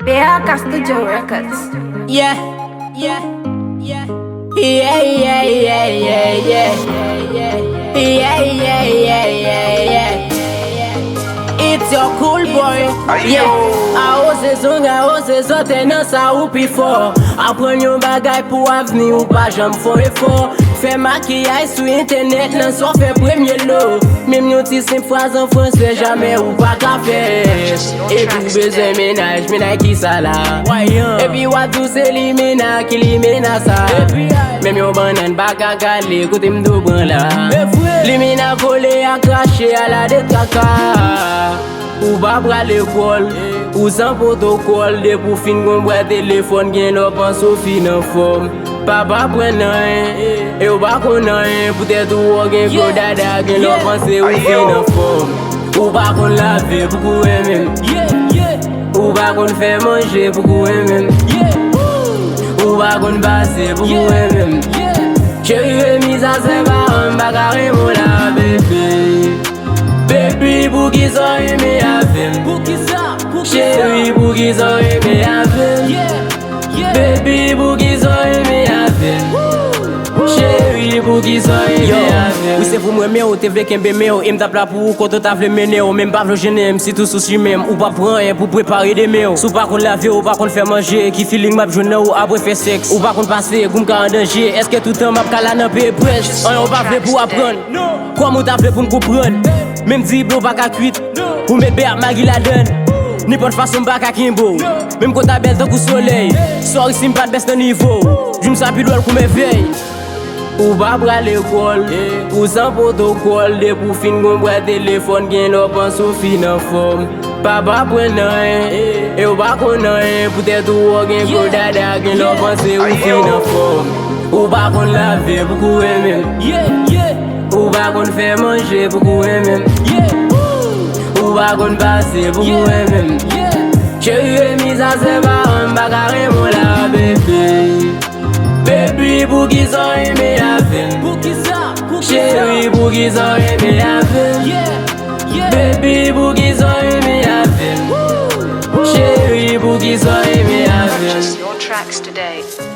BH Studio Records. Yeah, yeah, yeah. Yeah, yeah, yeah, yeah, yeah. Yeah, yeah, yeah, yeah, yeah. It's your cool boy. Yeah. A ose sote nan sa ou pi fort. Apren yon bagay pou avni ou pa jam fon effort. Fè makiyaj sou internet nan so fè premye lo. Mem yon ti sim fraz en fransè jamais ou pa ka fè. E pou bezè menaj ki sa la. E pi wadou se li mena ki li mena sa. Mem yon banan baka kale kote mdo bran la. Li mena kole a krashe a la det kaka. Ou ba bra l'école, ou sans protocole. De pou fin kon bra telefon gen lop an sofi nan form. Papa pren nan e ou ba kon nan peut-être ou gen ko dada gen lop an se ou fin nan form. Ou ba kon lave pou kou emem. Ou ba kon fè manje pou kou emem. Ou ba kon basse pou kou emem. Chéri remise a se ba an bagare mon la bébé. Baby pou ki so eme avem. Chéri pou ki so eme avem. Baby pou ki so eme avem. Chéri pou ki so eme avem. Ou se pou mwen ou te vle kembe me ou. Im tap la pou ou koto ta vle mene ou. Même pa vle jenem si tout souci même. Ou pa pran yon pou prepare de me ou. Sou pa kon lave ou pa kon fè manje. Ki feeling map jwene ou apre fè seks. Ou pa kon pase goum ka an danger. Eske toutan map kala nan pe prech. An yon pa vle pou apren. Kwa mou ta vle pou m'koupren. Même di blo baka kuit. Ou met beak magi la den. Ni pot fason baka kimbo. Même quand ta belle tan kou soleil. Sorry si m'pat best nan niveau. Jum sa pi dwel kou me vey. Ou ba bra l'école, ou sans protocole. De pou fin kon bra telefon gen lop an sofi nan form. Papa pren nan e ou ba kon nan peut-être ou gen ko dada gen lop an se ou fin nan form. Ou ba kon lave pou kou emem. Ou ba kon fè manje pou kou emem. Ou ba kon basse pou kou emem. Chéri remise a se ba an bagare mon la bébé. Baby pou ki so eme avem. Chéri pou ki so eme avem. Baby pou ki so eme avem. Chéri pou ki so eme avem. Purchase your tracks today.